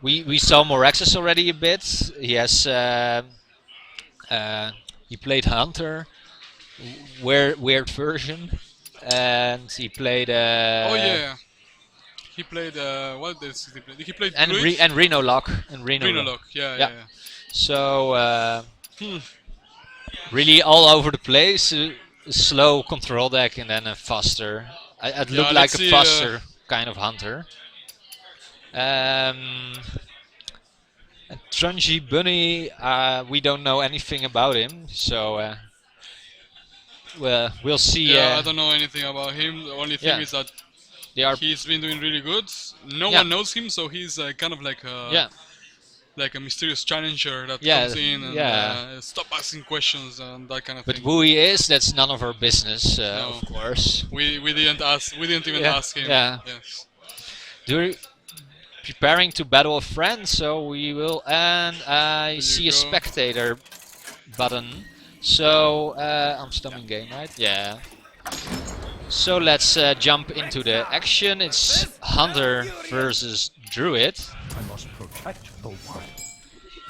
We saw Moraxus already a bit. He has he played Hunter, weird version, and he played Oh yeah, he played. What else did he play? He played and Druid, Reno Lock and Reno Lock. Rhinolock. Yeah, Yeah. yeah, So yeah. really all over the place. A slow control deck and then a faster. It Yeah, looked let's like a see. faster kind of Hunter. Um, and Trungiebungie, we don't know anything about him, so we'll see. Yeah, I don't know anything about him. The only thing Yeah, is that they are. he's been doing really good. No Yeah, one knows him, so he's kind of yeah, like a mysterious challenger that yeah, comes in and yeah. stop asking questions and that kind of But thing. who he is, that's none of our business, No, of course. we didn't ask. We didn't even Yeah, ask him. yeah. Yes. Do preparing to battle a friend, so we will. And I There see you a go. spectator button. So Amsterdam game, right? Yeah. So let's jump into the action. It's Hunter versus Druid, I must protect Bo3.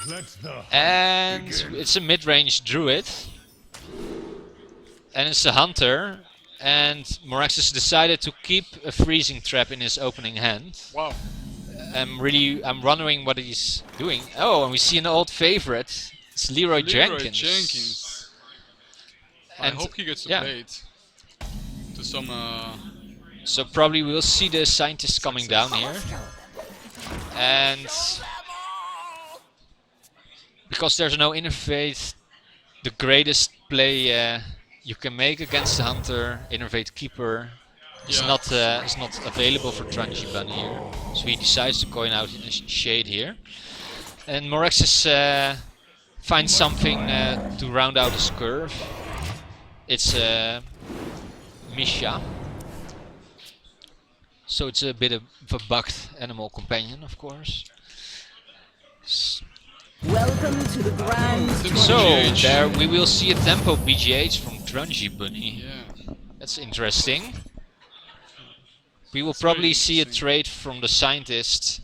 Let the hunt and begin. it's a mid-range Druid, and it's a Hunter. And Moraxus decided to keep a freezing trap in his opening hand. Wow. I'm wondering what he's doing. Oh, and we see an old favorite. It's Leroy Jenkins. Jenkins. I And hope he gets to yeah, play it to some. so probably we'll see the scientists coming down here. And because there's no Innervate, the greatest play you can make against the Hunter, Innervate Keeper, is Yeah. not available for Trungiebungie here. So he decides to coin out in a shade here. And Moraxus finds something to round out his curve. It's Misha. So it's a bit of a bugged animal companion, of course. Welcome to the Grand So BGH. there we will see a tempo BGH from Trungiebungie. Yeah. That's interesting. We will It's very probably see a interesting. trade from the scientist.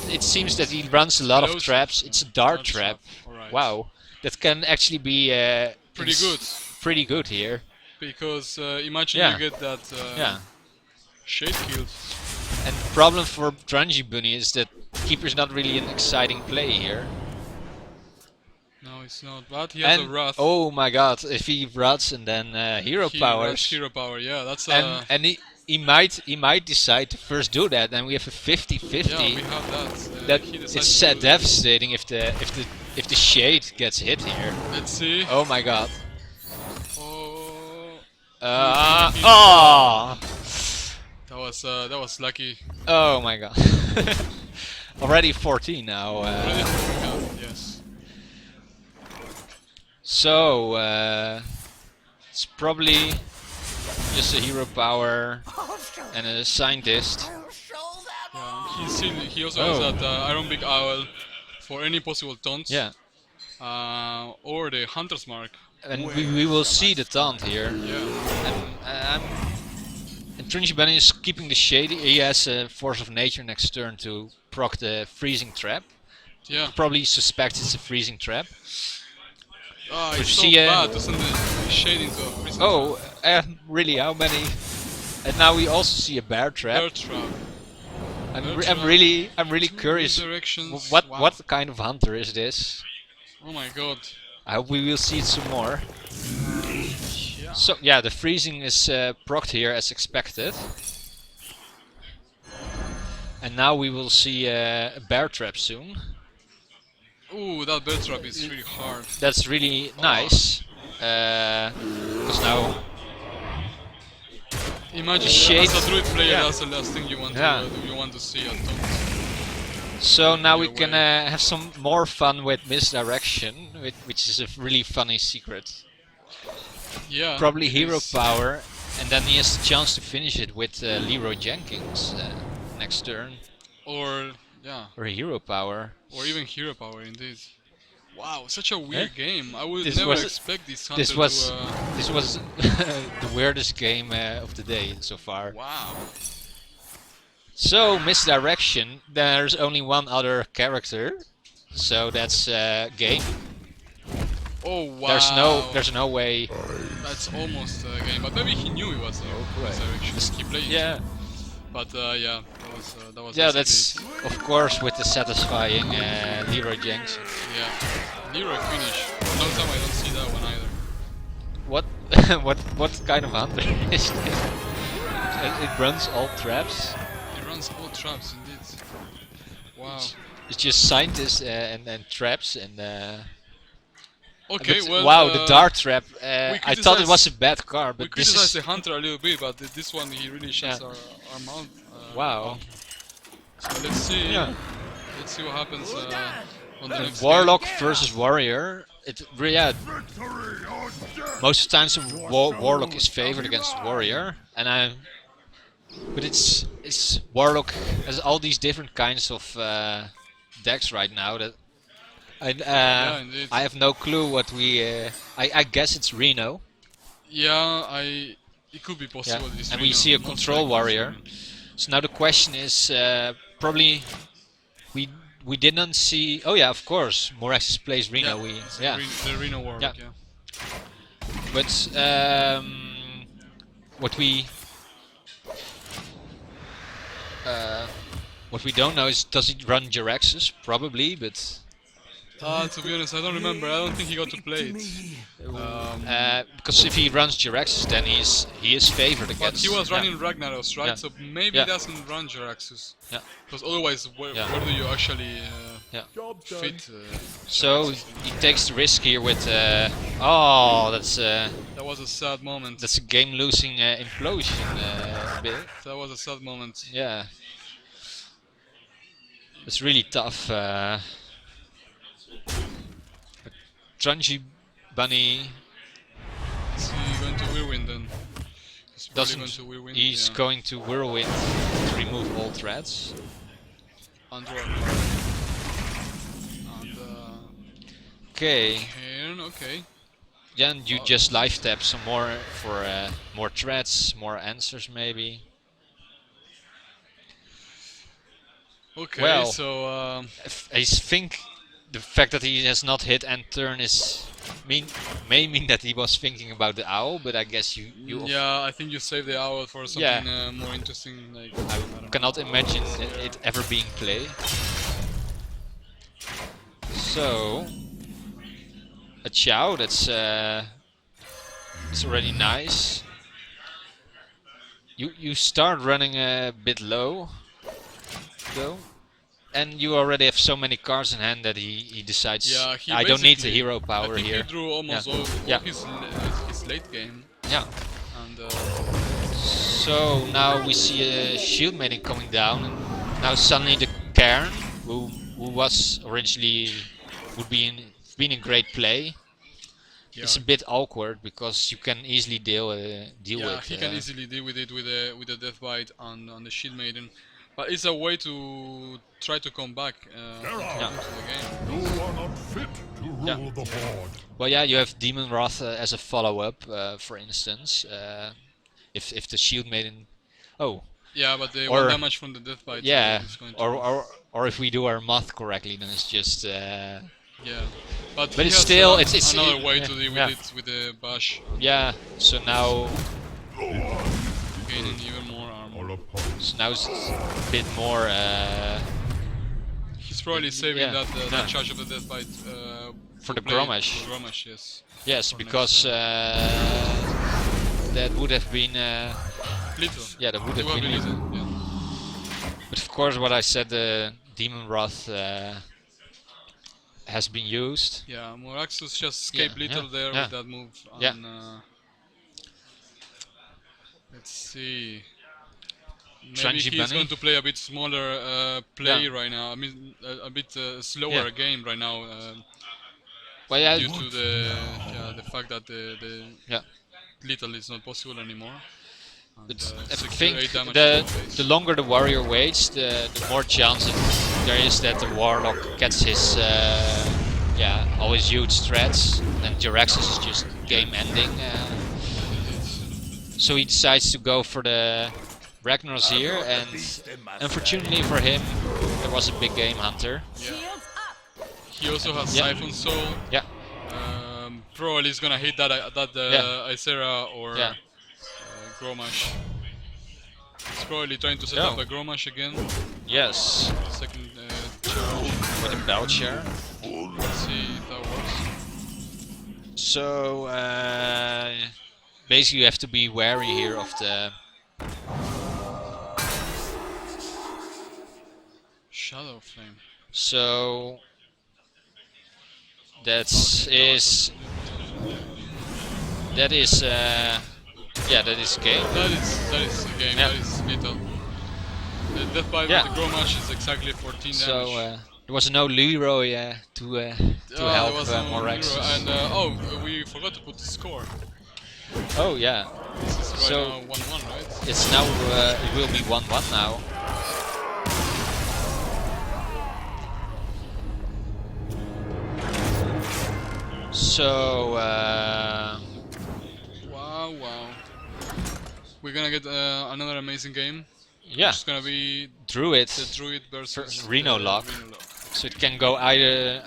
It seems that he runs a lot of Hello, traps. It's a dart trap. Alright. Wow, that can actually be Pretty good. Pretty good here. Because imagine Yeah. you get that Yeah. shade killed. And the problem for Trungiebungie is that Keeper's not really an exciting play here. No, it's not. But he has a And wrath. oh my god, if he ruts and then hero He powers, has hero power. Yeah, that's and he might decide to first do that, and we have a 50-50. yeah, we have that. That he decides it's to do that. devastating if the shade gets hit here. Let's see. Oh my god. Oh, Oh, that was lucky. oh my god. Already 14 now. Already coming out, yes. So it's probably just a hero power and a scientist. Yeah, he also Oh. has that Iron Big Owl for any possible taunts. Yeah, Or the Hunter's Mark. and we will see the taunt here. Yeah. And Trungiebungie is keeping the shade. He has a Force of Nature next turn to proc the freezing trap. Yeah. Probably suspects it's a freezing trap. Ah, it's so see, bad to send the shade into a prison. Oh, really? How many? And now we also see a bear trap. Bear trap. I'm really curious. Directions. What Wow. what kind of hunter is this? Oh my god. I hope we will see it some more. Yeah. So yeah, the freezing is procced here as expected. And now we will see a bear trap soon. Ooh, that bear trap is really hard. That's really nice. Because now Imagine shade. as a druid player, Yeah. that's the last thing you want Yeah. to see at taunt. So now we Your can way. have some more fun with misdirection, which is a really funny secret. Yeah. Probably it hero is. power, and then he has the chance to finish it with Leroy Jenkins next turn, Or yeah. or hero power. Or even hero power indeed. Wow, such a weird Eh? game. I would This never was- expect this hunter This was to. this was the weirdest game of the day so far. Wow. So misdirection. There's only one other character, so that's game. Oh wow. There's no way. That's almost a game, but maybe he knew it was a misdirection. He played it. Yeah, But yeah, that was yeah. basically That's it. of course with the satisfying Leroy Jenkins. Yeah. Leroy finish. For a long time I don't see that one either. What what kind of hunter is this? It runs all traps. He runs all traps indeed. Wow. It's just scientists and traps and. Okay, But well. wow, the dart trap. I thought it was a criticize- bad car, We but this criticize is the hunter a little bit, but this one he really shuts Yeah. our mouth. wow. So let's see. Yeah. Let's see what happens on the next Warlock game. versus Warrior. Yeah. Most of the times, Warlock is favored against Warrior, and but it's Warlock has all these different kinds of decks right now that Indeed. I have no clue what we. I guess it's Reno. Yeah, it could be Yeah. possible. This And we Reno, see a most control likely it's warrior. Reno. So now the question is probably we didn't see. Oh yeah, of course, Moraxus plays Reno. Yeah, it's Yeah, the Reno Warlock, Yeah. yeah. but what we don't know is does he run Jiraxus? Probably, but To be honest, I don't remember. I don't think he got to play it. because if he runs Jiraxus, then he is favored But against. he was yeah. running Ragnaros, right? Yeah. So maybe Yeah. he doesn't run Jiraxus. Yeah. Because otherwise, where do you actually Yeah. fit? So he takes the risk here with. Oh, That was a sad moment. that's a game-losing implosion. Bit. That was a sad moment. Yeah. It's really tough. Trungiebungie Is he going to Whirlwind then? He's probably doesn't. going to Whirlwind. He's yeah. going to Whirlwind to remove all threats. Under our card. And Okay. Cairn, okay. Then you just life tap some more for more threats, more answers maybe. Okay, Well, so I think the fact that he has not hit end turn may mean that he was thinking about the owl, but I guess you yeah, I think you save the owl for something more interesting. Like I don't know. cannot imagine it ever being played. So a Chow, that's it's already nice. You start running a bit low though. And you already have so many cards in hand that he decides, Yeah, he I don't need the basically- hero power I think here. he drew almost all Yeah. his late game, Yeah. and So now we see a shield maiden coming down, and now suddenly the Cairn, who was originally been a great play, yeah, it's a bit awkward because you can easily deal with. he can easily deal with it with the death bite on the shield maiden, but it's a way to try to come back into the game. You are not fit to rule Yeah. the board. Well, yeah, you have Demon Wrath as a follow-up, for instance. If the shield maiden, oh Yeah, but the Or- one damage from the death bite. yeah, is going to or if we do our math correctly, then it's just. yeah, But he it's has, still it's another way yeah, to deal with yeah. it with the bash, Yeah, so now gaining even more armor. All opponents. it's a bit more. He's probably saving Yeah. that Yeah. charge of the death bite For to the play Grommash. for Grommash, yes. Yes, for because that would have been. Little. Yeah, that would have It would been. be little, yeah. But of course, what I said, the Demon Wrath has been used. Yeah, Moraxus just escaped Yeah, little yeah, there yeah. with that move. Yeah. And, let's see. Maybe he's Trungiebungie? going to play a bit smaller play Yeah. right now. I mean, a bit slower Yeah. game right now Well, yeah, due to the fact that the yeah. little is not possible anymore. And, But I secure think 8 damage the to face. the longer the warrior waits, the more chance there is that the warlock gets his always huge threats, and Jiraxus is just game ending. So he decides to go for the Ragnar's here, and unfortunately for him, there was a big game hunter. Shields up. He also has Yeah. Siphon Soul. Yeah, Probably he's gonna hit that Yeah. Ysera or yeah. Gromash. He's probably trying to set Oh. up a Gromash again. Yes, Second charge. with a Belcher. Let's see if that works. So basically, you have to be wary here of the. Shadow Flame. So that is yeah, that is game. That is a game. Yeah. That is lethal. The Death Bite Yeah. with the Gromash is exactly 14 damage. So there was no Leroy to help there was no Moraxus. hero. And we forgot to put the score. Oh yeah, This is right So- now 1-1, right? it's now it will be 1-1 now. So Wow, wow. We're gonna get another amazing game. yeah, It's gonna be Druid. the Druid versus Reno lock. Reno lock. So it can go either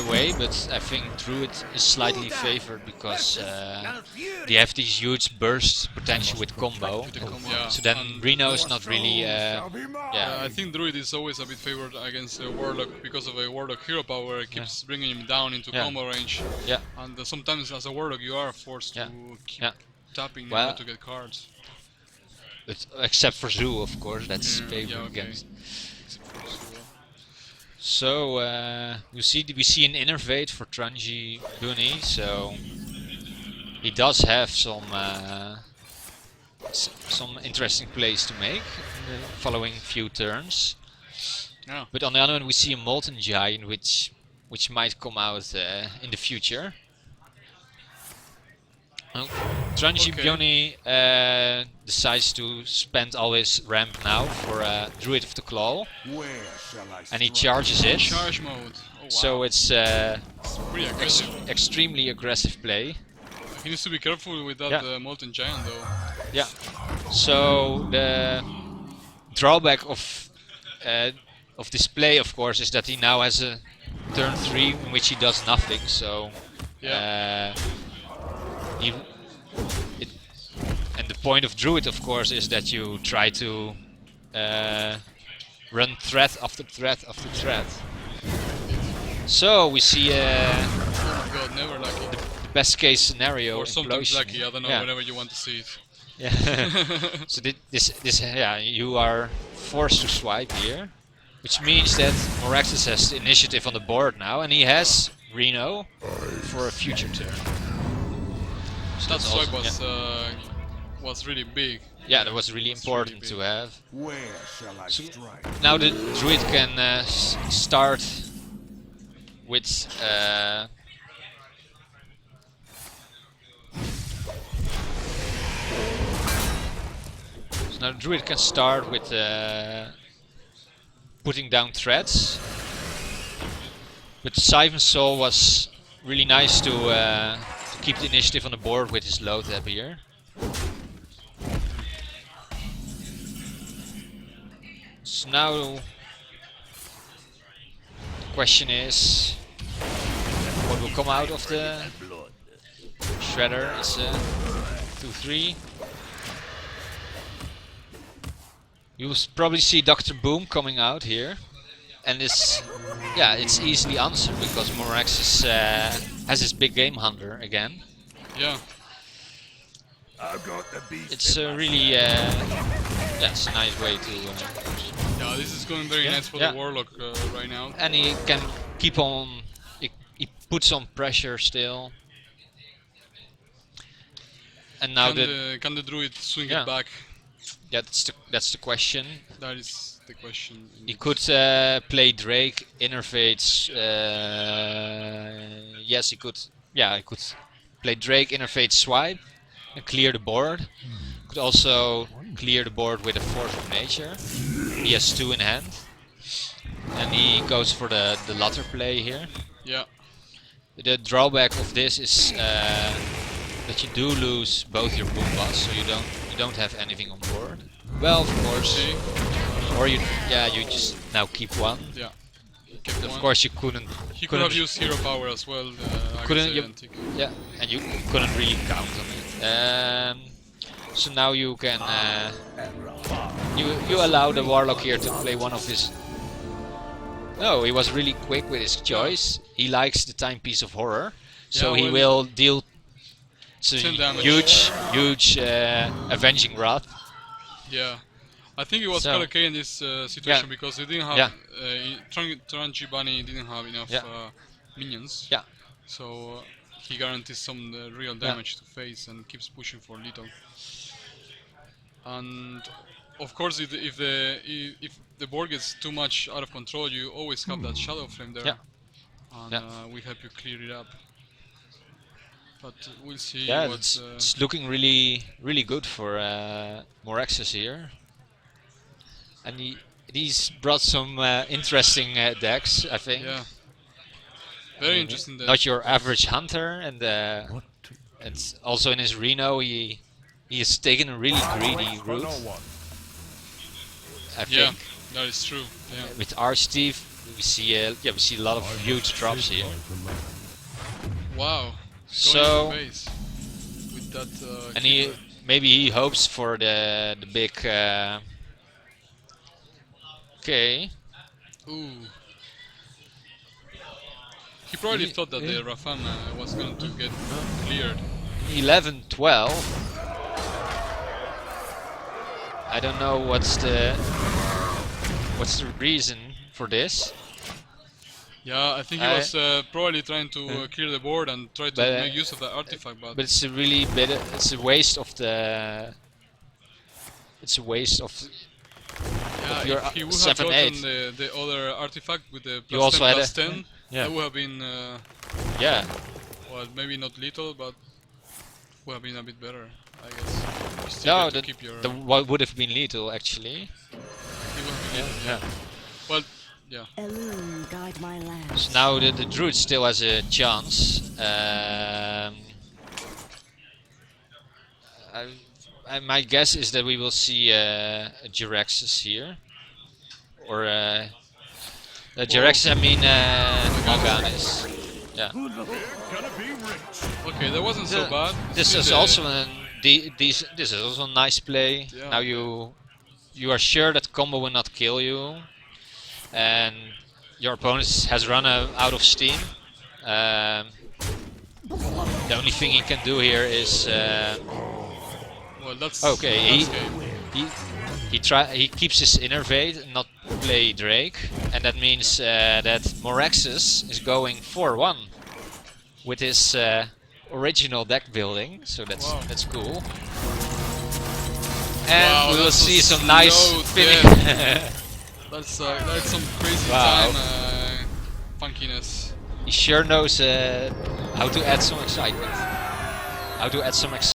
way, but I think Druid is slightly favored because they have these huge burst potential with combo. Yeah. So then and Reno is not really yeah. I think Druid is always a bit favored against Warlock because of a Warlock hero power. It keeps bringing him down into Yeah. combo range. Yeah. And sometimes as a Warlock you are forced Yeah. to keep Yeah. tapping in Well- order to get cards. But except for Zoo, of course, that's Yeah, favored yeah, okay. against. Except for Sua. So we see an innervate for Trungiebungie, so he does have some interesting plays to make in the following few turns. Yeah. But on the other hand, we see a Molten Giant, which might come out in the future. Trungiebungie decides to spend all his ramp now for Druid of the Claw, Where shall I and he strike? charges it. Charge mode. Oh, wow. So it's It's pretty aggressive. extremely aggressive play. He needs to be careful with that Yeah. Molten Giant though. Yeah. So the drawback of this play, of course, is that he now has a turn 3 in which he does nothing. So and the point of Druid, of course, is that you try to run threat after threat after threat. So we see Oh my god, never lucky. the best case scenario. Or sometimes implosion. lucky, I don't know, Yeah. whenever you want to see it. Yeah. So this yeah, you are forced to swipe here, which means that Moraxus has the initiative on the board now, and he has Reno for a future turn. So That that's swipe awesome, was really big. yeah, that was really It's important really to big. have. Where shall I So- strike? Now the Druid can start with so now the Druid can start with putting down threats. But Siphon Soul was really nice to keep the initiative on the board with his low tab here. So now the question is what will come out of the Shredder. It's a 2-3. You will probably see Dr. Boom coming out here. And it's easily answered because Moraxus has his big game hunter again. Yeah. I've got the beast. It's really it's a nice way to Yeah, this is going very Yeah, nice for yeah. the Warlock right now. and he can keep on. He puts on pressure still. And now Can the Druid swing Yeah. it back? that's the question. That is the question. He could play Drake, innervates. Yes, he could. Yeah, he could play Drake, innervate, swipe, and clear the board. Could also clear the board with a Force of Nature. He has 2 in hand, and he goes for the latter play here. Yeah. The drawback of this is that you do lose both your Boombas, so You don't have anything on board. Well, of course. See? Or you just now keep one. Yeah. Kept Of one. course, you couldn't. He could have used hero power as well. Couldn't against the you? antique. Yeah, and you couldn't really count on it. So now you can you allow the warlock here to play one of his. No, he was really quick with his choice. He likes the timepiece of horror, so Yeah, he well, will deal 10 damage. huge avenging wrath. Yeah. I think it was So- quite okay in this situation Yeah. because they didn't have Yeah. Trungiebungie didn't have enough Yeah. minions. Yeah. So he guarantees some real damage to face and keeps pushing for little. And of course, if the board gets too much out of control, you always have that shadow flame there, Yeah. and Yeah. we help you clear it up. But we'll see Yeah, what. it's looking really good for Moraxus here, and he's brought some interesting decks, I think. Yeah. Very interesting. Deck. Not your average hunter, and What? it's also in his Reno he has taken a really greedy For route. no one. I Yeah, think that is true. Yeah. with Archsteve we see a lot of huge drops here. Wow. So Going to base with that. and maybe he hopes for the big. Okay. Ooh. He probably thought that the Rafam was going to get cleared. 11, 12. I don't know what's the reason for this. Yeah, I think he was probably trying to clear the board and try to But, make use of the artifact, but But it's a really it's a waste of the. It's a waste of. yeah, your if he would have 7, gotten 8. the other artifact with the You plus also 10 had plus a- 10, Yeah. that would have been, Yeah. well, maybe not little, but would have been a bit better, I guess. You still No, get to that keep your, what would have been lethal actually. it would have been- Yeah. Well, yeah. Elune, guide my lambs. So now the druid still has a chance. My guess is that we will see a Jiraxis here, or Jiraxis. I mean Morganis. Yeah. Gonna be rich. Okay, that wasn't so bad. This See is the- also this is also a nice play. Yeah. Now you are sure that combo will not kill you, and your opponent has run out of steam. The only thing he can do here is Well, that's okay. That's He keeps his innervate and not play Drake, and that means that Moraxus is going 4-1 with his original deck building. So Wow. that's cool. And Wow, we will that's a see some nice slow spinning. That's some crazy Wow. time funkiness. He sure knows how to add some excitement. How to add some